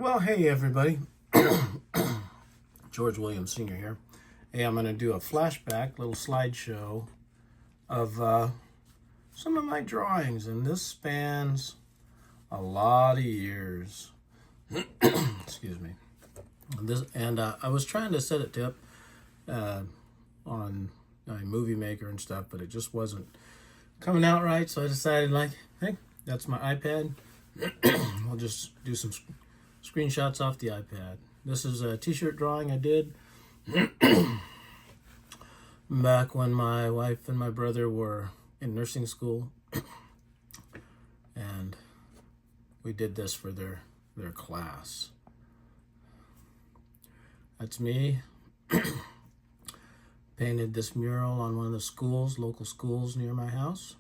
Well, hey everybody, George Williams Sr. here. Hey, I'm going to do a flashback, little slideshow of some of my drawings, and this spans a lot of years. Excuse me. I was trying to set it up on Movie Maker and stuff, but it just wasn't coming out right, so I decided, hey, that's my iPad. I'll just do some screenshots off the iPad. This is a t-shirt drawing I did back when my wife and my brother were in nursing school, and we did this for their class. That's me. Painted this mural on one of the schools, local schools near my house.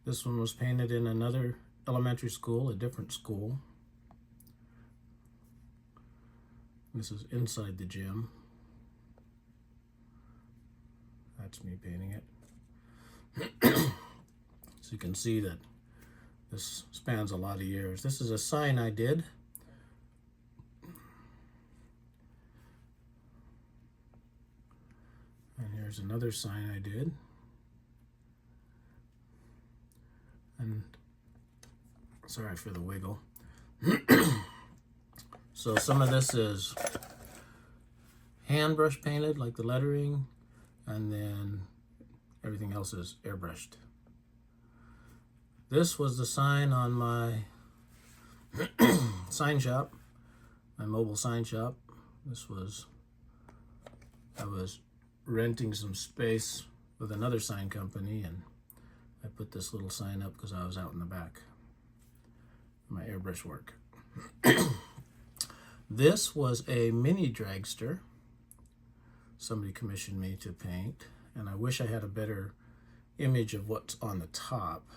This one was painted in another elementary school, a different school. This is inside the gym. That's me painting it. So you can see that this spans a lot of years. This is a sign I did. And here's another sign I did. And sorry for the wiggle. So some of this is hand brush painted, like the lettering, and then everything else is airbrushed. This was the sign on my sign shop, my mobile sign shop. I was renting some space with another sign company, and I put this little sign up because I was out in the back. My airbrush work. This was a mini dragster. Somebody commissioned me to paint, and I wish I had a better image of what's on the top.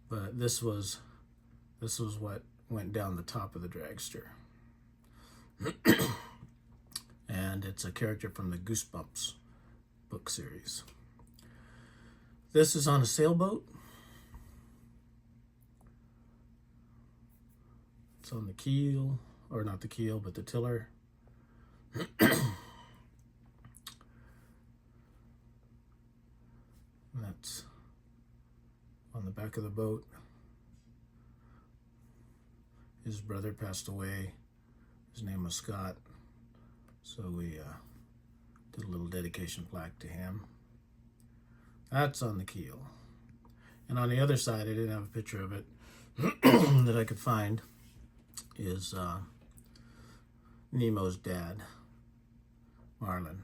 But this was what went down the top of the dragster. And it's a character from the Goosebumps book series. This is on a sailboat. It's on the keel, or not the keel, but the tiller. That's on the back of the boat. His brother passed away. His name was Scott. So we did a little dedication plaque to him. That's on the keel. And on the other side, I didn't have a picture of it that I could find, is Nemo's dad, Marlin.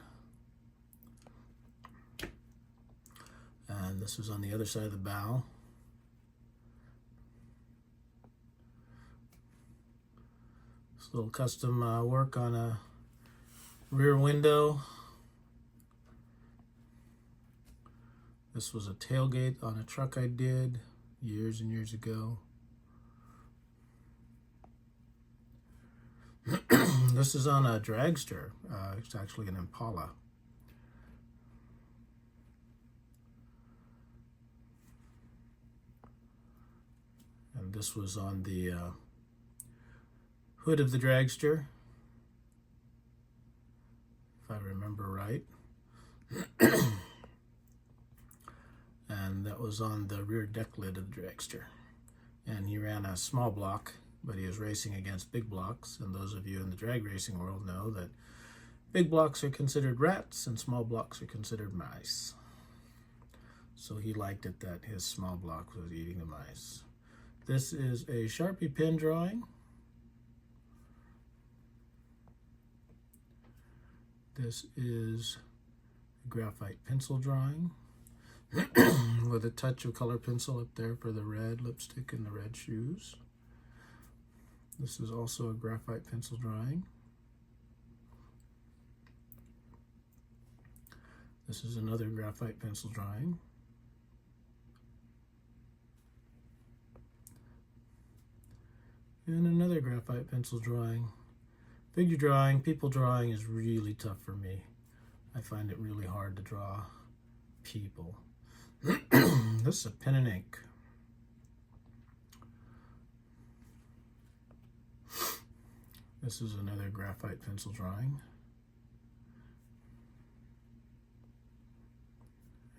And this was on the other side of the bow. This little custom work on a rear window. This was a tailgate on a truck I did years and years ago. This is on a dragster. It's actually an Impala. And this was on the hood of the dragster, if I remember right. And that was on the rear deck lid of the dragster. And he ran a small block, but he was racing against big blocks. And those of you in the drag racing world know that big blocks are considered rats and small blocks are considered mice. So he liked it that his small block was eating the mice. This is a Sharpie pen drawing. This is a graphite pencil drawing with a touch of color pencil up there for the red lipstick and the red shoes. This is also a graphite pencil drawing. This is another graphite pencil drawing. And another graphite pencil drawing. Figure drawing, people drawing is really tough for me. I find it really hard to draw people. This is a pen and ink. This is another graphite pencil drawing.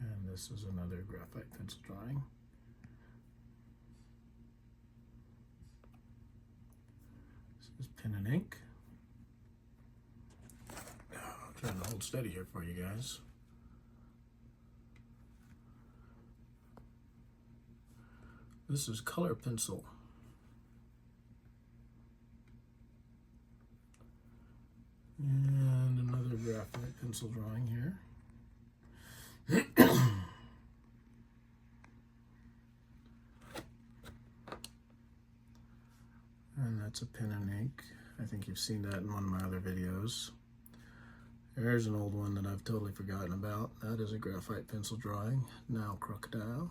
And this is another graphite pencil drawing. This is pen and ink. I'm trying to hold steady here for you guys. This is color pencil. And another graphite pencil drawing here. And that's a pen and ink. I think you've seen that in one of my other videos. There's an old one that I've totally forgotten about. That is a graphite pencil drawing. Now crocodile.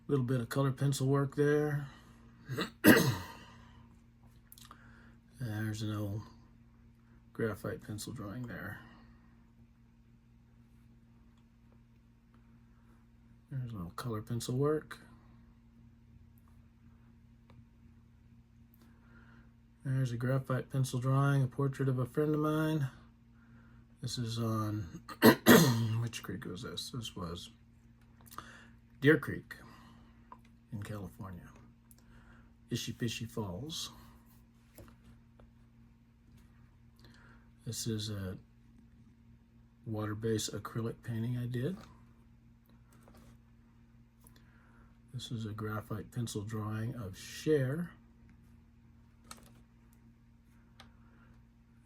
Little bit of color pencil work there. There's an old graphite pencil drawing there. There's a little color pencil work. There's a graphite pencil drawing, a portrait of a friend of mine. This is on, which creek was this? This was Deer Creek in California. Ishipishi Falls. This is a water-based acrylic painting I did. This is a graphite pencil drawing of Cher.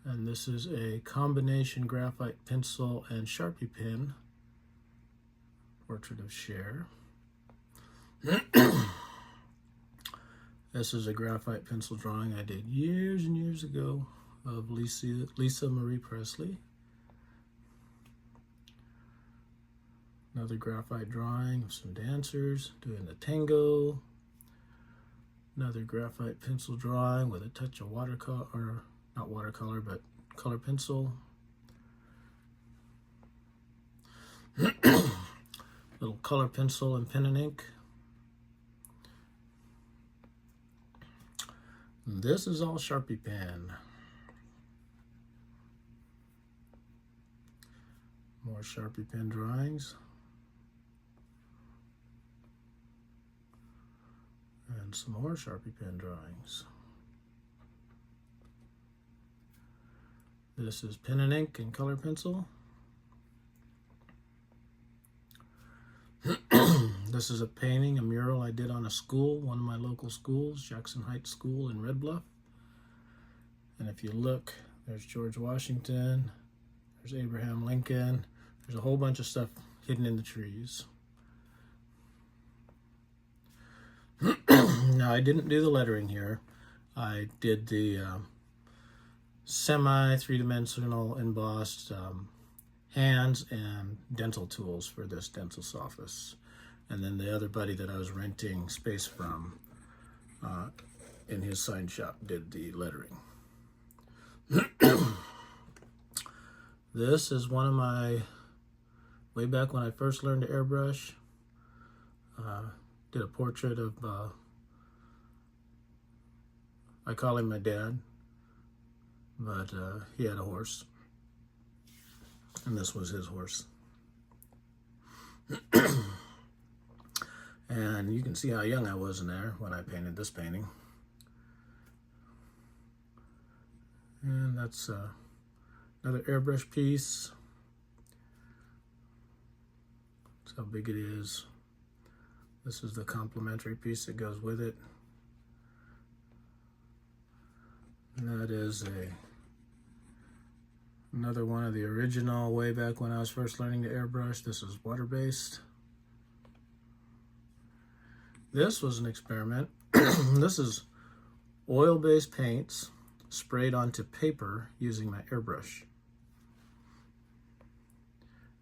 And this is a combination graphite pencil and Sharpie pen portrait of Cher. This is a graphite pencil drawing I did years and years ago of Lisa Marie Presley. Another graphite drawing of some dancers doing the tango. Another graphite pencil drawing with a touch of watercolor, or not watercolor, but color pencil. Little color pencil and pen and ink. And this is all Sharpie pen. More Sharpie pen drawings. And some more Sharpie pen drawings. This is pen and ink and color pencil. This is a painting, a mural I did on a school, one of my local schools, Jackson Heights School in Red Bluff. And if you look, there's George Washington, there's Abraham Lincoln, there's a whole bunch of stuff hidden in the trees. Now, I didn't do the lettering here. I did the semi-three-dimensional embossed hands and dental tools for this dentist's office. And then the other buddy that I was renting space from in his sign shop did the lettering. This is one of my, way back when I first learned to airbrush, did a portrait of, I call him my dad, but he had a horse, and this was his horse. And you can see how young I was in there when I painted this painting. And that's another airbrush piece. That's how big it is. This is the complementary piece that goes with it. And that is another one of the original way back when I was first learning to airbrush. This is water-based. This was an experiment. This is oil-based paints sprayed onto paper using my airbrush.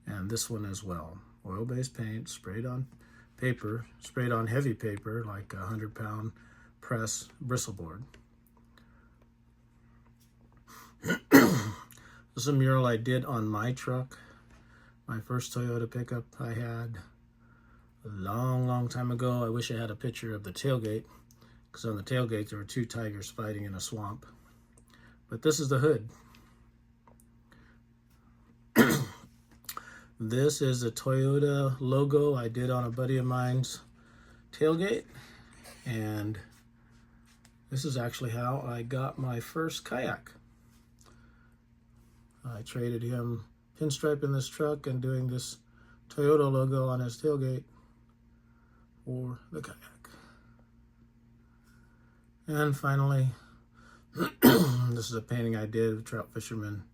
And this one as well. Oil-based paint sprayed on paper, sprayed on heavy paper like a 100-pound press bristleboard. This is a mural I did on my truck, my first Toyota pickup I had a long time ago. I wish I had a picture of the tailgate because on the tailgate there were 2 tigers fighting in a swamp. But this is the hood. This is the Toyota logo I did on a buddy of mine's tailgate, and this is actually how I got my first kayak. I traded him pinstriping this truck and doing this Toyota logo on his tailgate for the kayak. And finally, this is a painting I did of trout fisherman,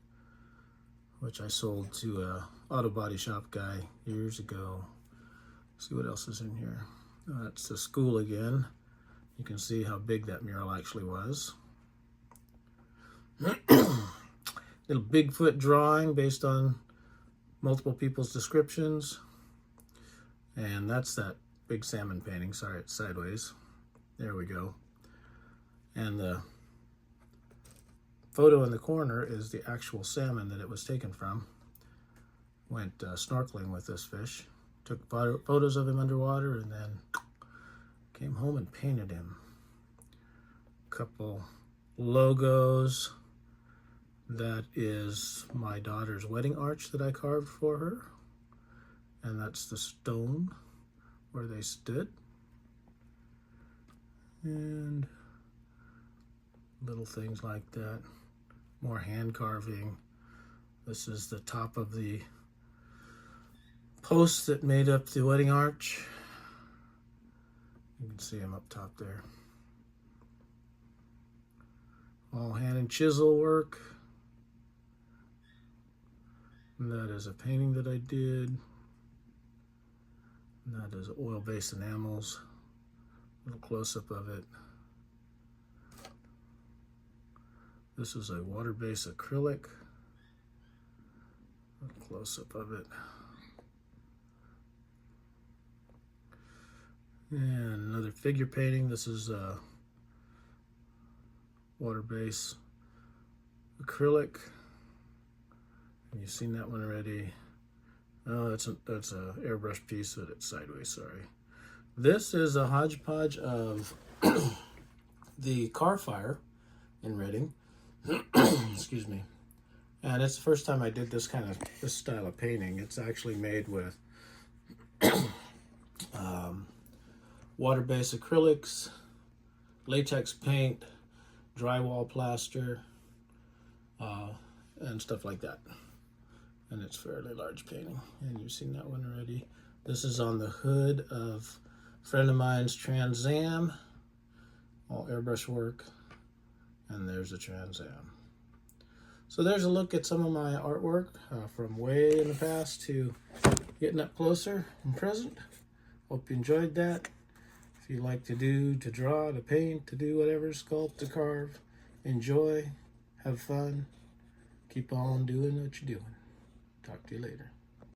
which I sold to a auto body shop guy years ago. Let's see what else is in here. That's the school again. You can see how big that mural actually was. Little Bigfoot drawing based on multiple people's descriptions. And that's that big salmon painting. Sorry, it's sideways. There we go. And the photo in the corner is the actual salmon that it was taken from. Went snorkeling with this fish. Took photos of him underwater and then came home and painted him. Couple logos. That is my daughter's wedding arch that I carved for her. And that's the stone where they stood. And little things like that. More hand carving. This is the top of the post that made up the wedding arch. You can see him up top there. All hand and chisel work. And that is a painting that I did. And that is oil-based enamels. A little close-up of it. This is a water-based acrylic. A little close-up of it. And another figure painting. This is a water-based acrylic. You've seen that one already. Oh, that's a airbrush piece, but it's sideways, sorry. This is a hodgepodge of the car fire in Reading. Excuse me. And it's the first time I did this style of painting. It's actually made with water-based acrylics, latex paint, drywall plaster, and stuff like that. And it's a fairly large painting, and you've seen that one already. This is on the hood of a friend of mine's Trans Am, all airbrush work, and there's a Trans Am. So there's a look at some of my artwork from way in the past to getting up closer and present. Hope you enjoyed that. If you like to draw, to paint, to do whatever, sculpt, to carve, enjoy, have fun, keep on doing what you're doing. Talk to you later.